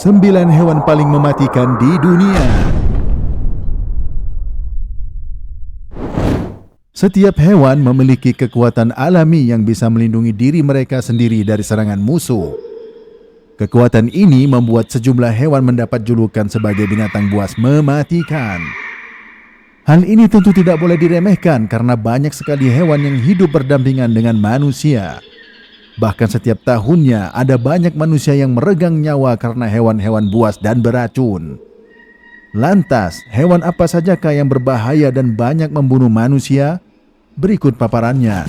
9 hewan paling mematikan di dunia. Setiap hewan memiliki kekuatan alami yang bisa melindungi diri mereka sendiri dari serangan musuh. Kekuatan ini membuat sejumlah hewan mendapat julukan sebagai binatang buas mematikan. Hal ini tentu tidak boleh diremehkan karena banyak sekali hewan yang hidup berdampingan dengan manusia. Bahkan setiap tahunnya ada banyak manusia yang meregang nyawa karena hewan-hewan buas dan beracun. Lantas, hewan apa sajakah yang berbahaya dan banyak membunuh manusia? Berikut paparannya.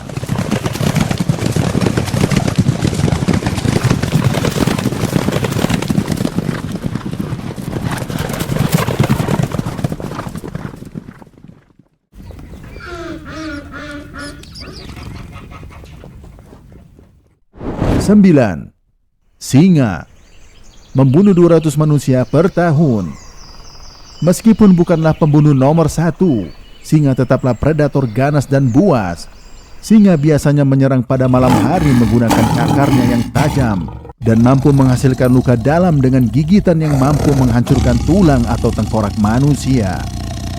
Sembilan, singa membunuh 200 manusia per tahun. Meskipun bukanlah pembunuh nomor 1, singa tetaplah predator ganas dan buas. Singa biasanya menyerang pada malam hari menggunakan cakarnya yang tajam dan mampu menghasilkan luka dalam dengan gigitan yang mampu menghancurkan tulang atau tengkorak manusia.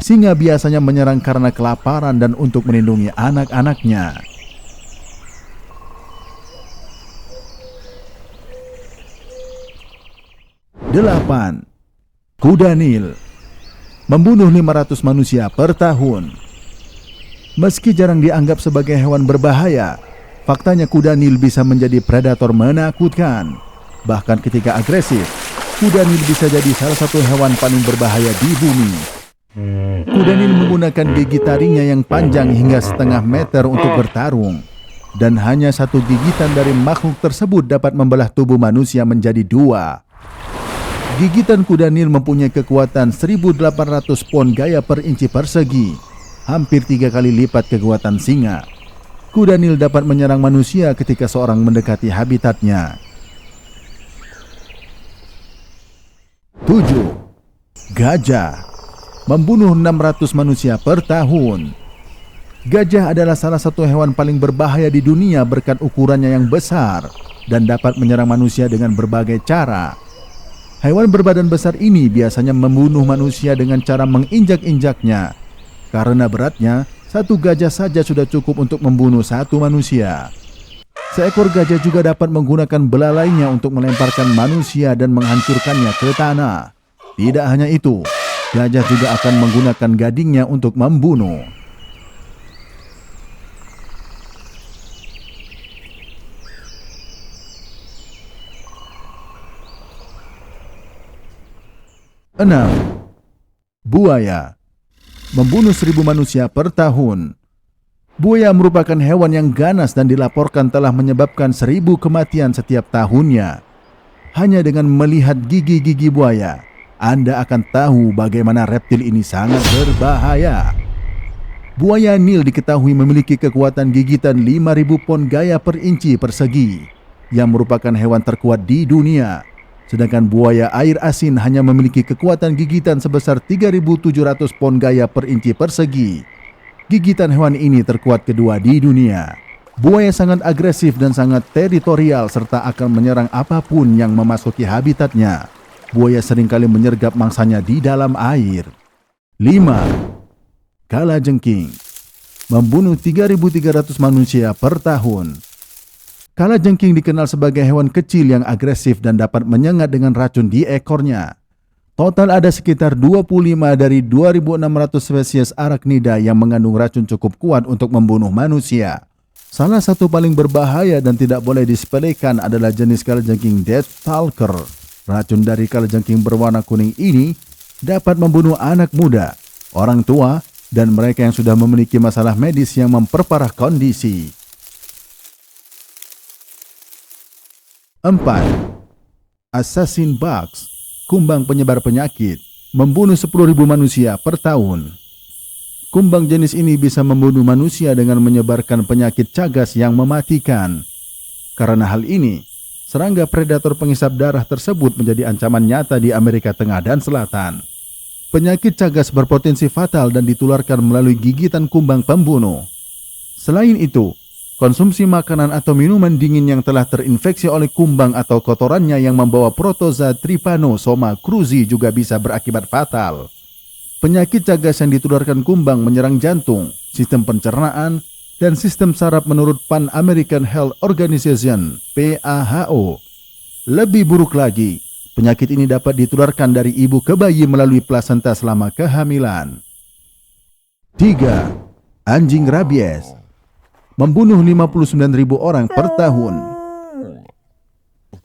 Singa biasanya menyerang karena kelaparan dan untuk melindungi anak-anaknya. 8. Kuda Nil membunuh 500 manusia per tahun. Meski jarang dianggap sebagai hewan berbahaya, faktanya kuda Nil bisa menjadi predator menakutkan. Bahkan ketika agresif, kuda Nil bisa jadi salah satu hewan paling berbahaya di bumi. Kuda Nil menggunakan gigi taringnya yang panjang hingga setengah meter untuk bertarung. Dan hanya satu gigitan dari makhluk tersebut dapat membelah tubuh manusia menjadi 2. Gigitan kuda Nil mempunyai kekuatan 1.800 pon gaya per inci persegi, hampir 3 kali lipat kekuatan singa. Kuda Nil dapat menyerang manusia ketika seorang mendekati habitatnya. 7. Gajah membunuh 600 manusia per tahun. Gajah adalah salah satu hewan paling berbahaya di dunia berkat ukurannya yang besar dan dapat menyerang manusia dengan berbagai cara. Hewan berbadan besar ini biasanya membunuh manusia dengan cara menginjak-injaknya. Karena beratnya, satu gajah saja sudah cukup untuk membunuh satu manusia. Seekor gajah juga dapat menggunakan belalainya untuk melemparkan manusia dan menghancurkannya ke tanah. Tidak hanya itu, gajah juga akan menggunakan gadingnya untuk membunuh. 6. Buaya membunuh 1.000 manusia per tahun. Buaya merupakan hewan yang ganas dan dilaporkan telah menyebabkan 1.000 kematian setiap tahunnya. Hanya dengan melihat gigi-gigi buaya, Anda akan tahu bagaimana reptil ini sangat berbahaya. Buaya Nil diketahui memiliki kekuatan gigitan 5.000 pon gaya per inci persegi, yang merupakan hewan terkuat di dunia. Sedangkan buaya air asin hanya memiliki kekuatan gigitan sebesar 3.700 pon gaya per inci persegi. Gigitan hewan ini terkuat kedua di dunia. Buaya sangat agresif dan sangat teritorial serta akan menyerang apapun yang memasuki habitatnya. Buaya seringkali menyergap mangsanya di dalam air. 5. Kalajengking membunuh 3.300 manusia per tahun. Kalajengking dikenal sebagai hewan kecil yang agresif dan dapat menyengat dengan racun di ekornya. Total ada sekitar 25 dari 2.600 spesies arachnida yang mengandung racun cukup kuat untuk membunuh manusia. Salah satu paling berbahaya dan tidak boleh disepelekan adalah jenis kalajengking Deathstalker. Racun dari kalajengking berwarna kuning ini dapat membunuh anak muda, orang tua, dan mereka yang sudah memiliki masalah medis yang memperparah kondisi. 4. Assassin Bugs, kumbang penyebar penyakit, membunuh 10.000 manusia per tahun. Kumbang jenis ini bisa membunuh manusia dengan menyebarkan penyakit cagas yang mematikan. Karena hal ini, serangga predator penghisap darah tersebut menjadi ancaman nyata di Amerika Tengah dan Selatan. Penyakit cagas berpotensi fatal dan ditularkan melalui gigitan kumbang pembunuh. Selain itu, Konsumsi makanan atau minuman dingin yang telah terinfeksi oleh kumbang atau kotorannya yang membawa protozoa Trypanosoma cruzi juga bisa berakibat fatal. Penyakit cagas yang ditularkan kumbang menyerang jantung, sistem pencernaan, dan sistem saraf menurut Pan American Health Organization (PAHO). Lebih buruk lagi, penyakit ini dapat ditularkan dari ibu ke bayi melalui plasenta selama kehamilan. 3. Anjing rabies membunuh 59.000 orang per tahun.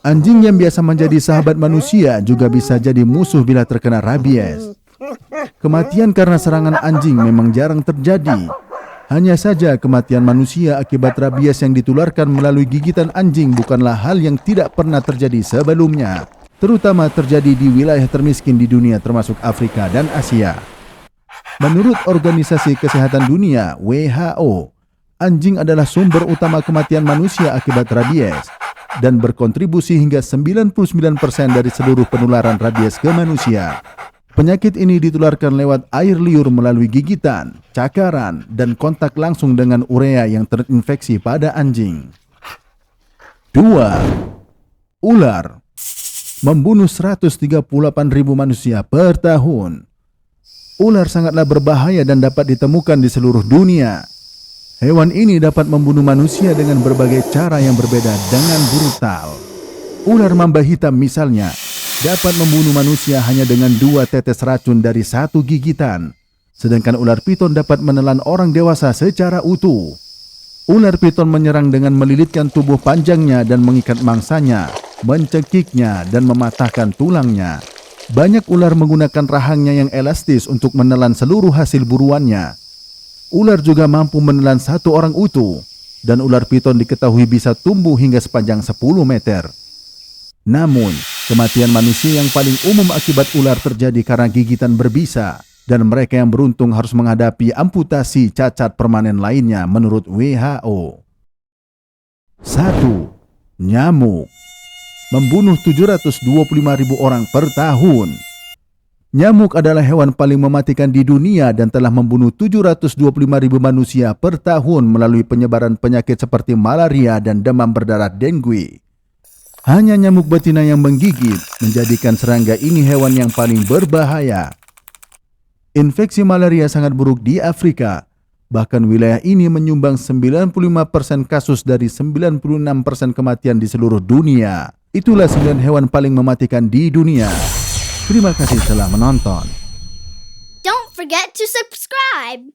Anjing yang biasa menjadi sahabat manusia juga bisa jadi musuh bila terkena rabies. Kematian karena serangan anjing memang jarang terjadi. Hanya saja kematian manusia akibat rabies yang ditularkan melalui gigitan anjing bukanlah hal yang tidak pernah terjadi sebelumnya, terutama terjadi di wilayah termiskin di dunia termasuk Afrika dan Asia. Menurut Organisasi Kesehatan Dunia (WHO), anjing adalah sumber utama kematian manusia akibat rabies dan berkontribusi hingga 99% dari seluruh penularan rabies ke manusia. Penyakit ini ditularkan lewat air liur melalui gigitan, cakaran, dan kontak langsung dengan urea yang terinfeksi pada anjing. 2. Ular membunuh 138.000 manusia per tahun. Ular sangatlah berbahaya dan dapat ditemukan di seluruh dunia. Hewan ini dapat membunuh manusia dengan berbagai cara yang berbeda dengan brutal. Ular mamba hitam misalnya dapat membunuh manusia hanya dengan 2 tetes racun dari 1 gigitan, sedangkan ular piton dapat menelan orang dewasa secara utuh. Ular piton menyerang dengan melilitkan tubuh panjangnya dan mengikat mangsanya, mencekiknya dan mematahkan tulangnya. Banyak ular menggunakan rahangnya yang elastis untuk menelan seluruh hasil buruannya. Ular juga mampu menelan 1 orang utuh, dan ular piton diketahui bisa tumbuh hingga sepanjang 10 meter. Namun, kematian manusia yang paling umum akibat ular terjadi karena gigitan berbisa, dan mereka yang beruntung harus menghadapi amputasi cacat permanen lainnya menurut WHO. 1. Nyamuk membunuh 725.000 orang per tahun. Nyamuk adalah hewan paling mematikan di dunia dan telah membunuh 725.000 manusia per tahun melalui penyebaran penyakit seperti malaria dan demam berdarah dengue. Hanya nyamuk betina yang menggigit menjadikan serangga ini hewan yang paling berbahaya. Infeksi malaria sangat buruk di Afrika. Bahkan wilayah ini menyumbang 95% kasus dari 96% kematian di seluruh dunia. Itulah 9 hewan paling mematikan di dunia. Terima kasih telah menonton. Don't forget to subscribe.